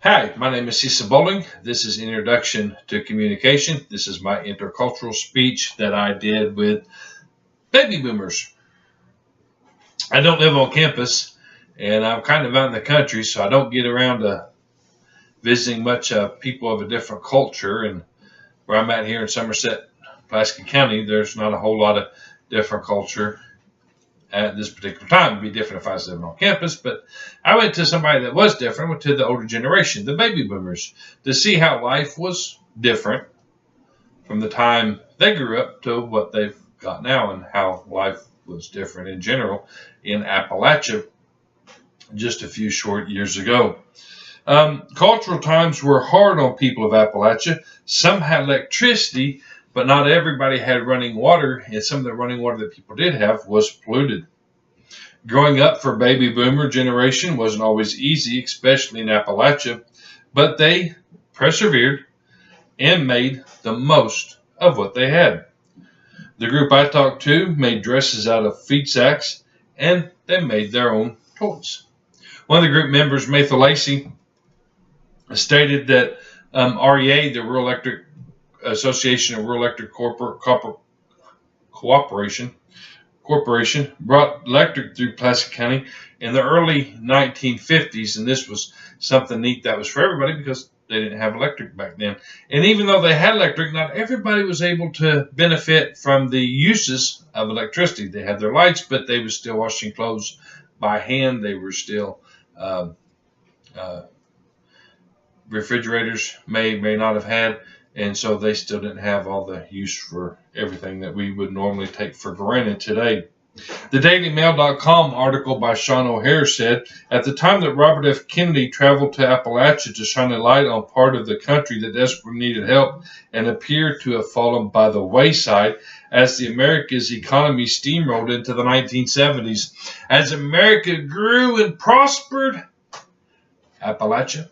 Hi, my name is Cecil Bowling. This is Introduction to Communication. This is my intercultural speech that I did with baby boomers. I don't live on campus, and I'm kind of out in the country, so I don't get around to visiting much people of a different culture. And where I'm at here in Somerset, Pulaski County, there's not a whole lot of different culture at this particular time. It'd be different if I was living on campus, but I went to somebody that was different, went to the older generation, the baby boomers, to see how life was different from the time they grew up to what they've got now, and how life was different in general in Appalachia just a few short years ago. Cultural times were hard on people of Appalachia. Some had electricity, but not everybody had running water, and some of the running water that people did have was polluted. Growing up for baby boomer generation wasn't always easy, especially in Appalachia, but they persevered and made the most of what they had. The group I talked to made dresses out of feed sacks, and they made their own toys. One of the group members, Maytha Lacey, stated that REA, the Rural Electric Association of Rural Electric Corporation, brought electric through Pulaski County in the early 1950s, and this was something neat that was for everybody because they didn't have electric back then. And even though they had electric, not everybody was able to benefit from the uses of electricity. They had their lights, but they were still washing clothes by hand. They were still refrigerators may not have had. And so they still didn't have all the use for everything that we would normally take for granted today. The DailyMail.com article by Sean O'Hare said, at the time that Robert F. Kennedy traveled to Appalachia to shine a light on part of the country that desperately needed help and appeared to have fallen by the wayside as the America's economy steamrolled into the 1970s. As America grew and prospered, Appalachia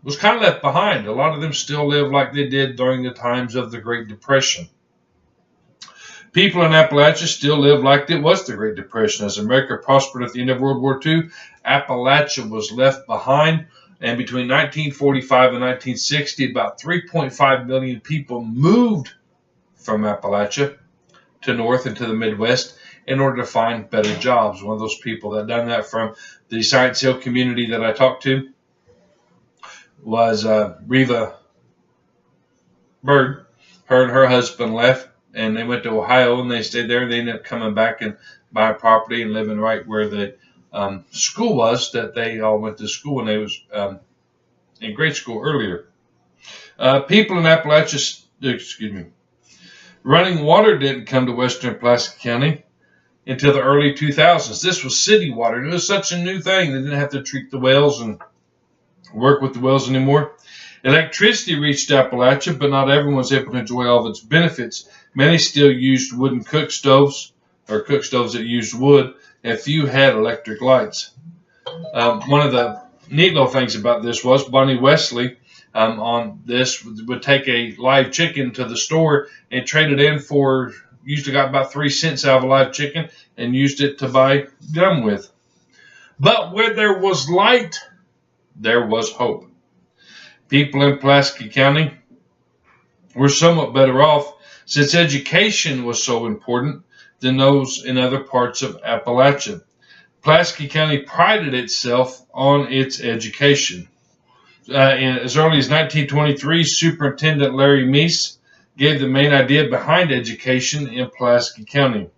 was kind of left behind. A lot of them still live like they did during the times of the Great Depression. People in Appalachia still live like it was the Great Depression. As America prospered at the end of World War II, Appalachia was left behind, and between 1945 and 1960, about 3.5 million people moved from Appalachia to North and to the Midwest in order to find better jobs. One of those people that done that from the Science Hill community that I talked to was Reva Bird. Her and her husband left, and they went to Ohio, and they stayed there. They ended up coming back and buying property and living right where the school was that they all went to school when they was in grade school earlier. People in Appalachia, running water didn't come to western Pulaski County until the early 2000s. This was city water. It was such a new thing. They didn't have to treat the wells and work with the wells anymore. Electricity reached Appalachia, but not everyone was able to enjoy all of its benefits. Many still used wooden cook stoves, or cook stoves that used wood, and few had electric lights. One of the neat little things about this was Bonnie Wesley on this would take a live chicken to the store and trade it in for, usually got about 3 cents out of a live chicken, and used it to buy gum with. But where there was light, there was hope. People in Pulaski County were somewhat better off since education was so important than those in other parts of Appalachia. Pulaski County prided itself on its education. As early as 1923, Superintendent Larry Meese gave the main idea behind education in Pulaski County.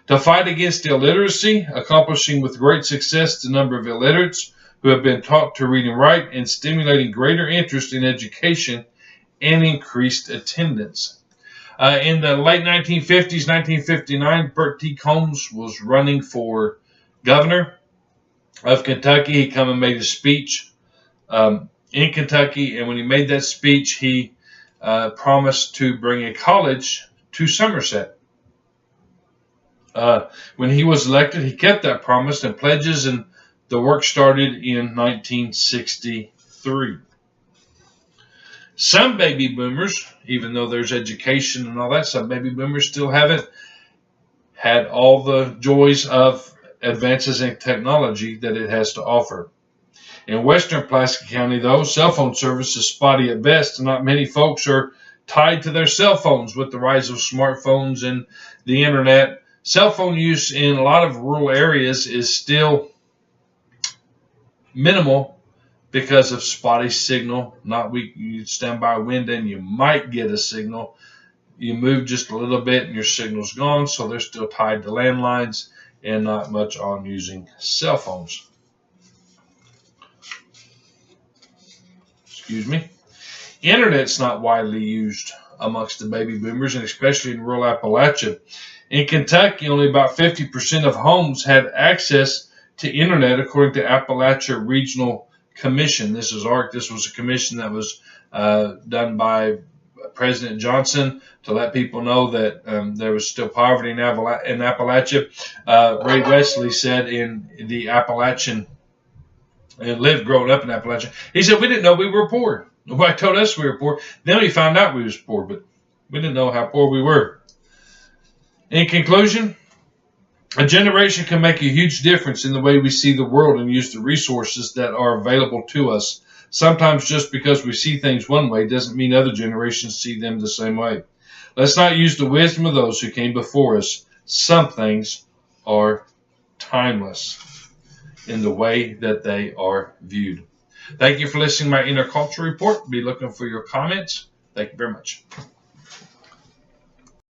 To fight against illiteracy, accomplishing with great success the number of illiterates who have been taught to read and write, and stimulating greater interest in education and increased attendance. In the late 1950s, 1959, Bert T. Combs was running for governor of Kentucky. He come and made a speech in Kentucky, and when he made that speech, he promised to bring a college to Somerset. When he was elected, he kept that promise and pledges, and the work started in 1963. Some baby boomers, even though there's education and all that, some baby boomers still haven't had all the joys of advances in technology that it has to offer. In western Pulaski County, though, cell phone service is spotty at best, and not many folks are tied to their cell phones with the rise of smartphones and the internet. Cell phone use in a lot of rural areas is still minimal because of spotty signal. Not weak. You stand by a window and you might get a signal. You move just a little bit and your signal's gone, so they're still tied to landlines and not much on using cell phones. Excuse me. Internet's not widely used amongst the baby boomers, and especially in rural Appalachia. In Kentucky, only about 50% of homes had access to internet, according to Appalachia Regional Commission. This is ARC. This was a commission that was done by President Johnson to let people know that there was still poverty in Appalachia. Ray Wesley said in the Appalachian, and lived growing up in Appalachia, he said, we didn't know we were poor. Nobody told us we were poor. Then we found out we was poor, but we didn't know how poor we were. In conclusion, a generation can make a huge difference in the way we see the world and use the resources that are available to us. Sometimes just because we see things one way doesn't mean other generations see them the same way. Let's not use the wisdom of those who came before us. Some things are timeless in the way that they are viewed. Thank you for listening to my Intercultural Report. Be looking for your comments. Thank you very much.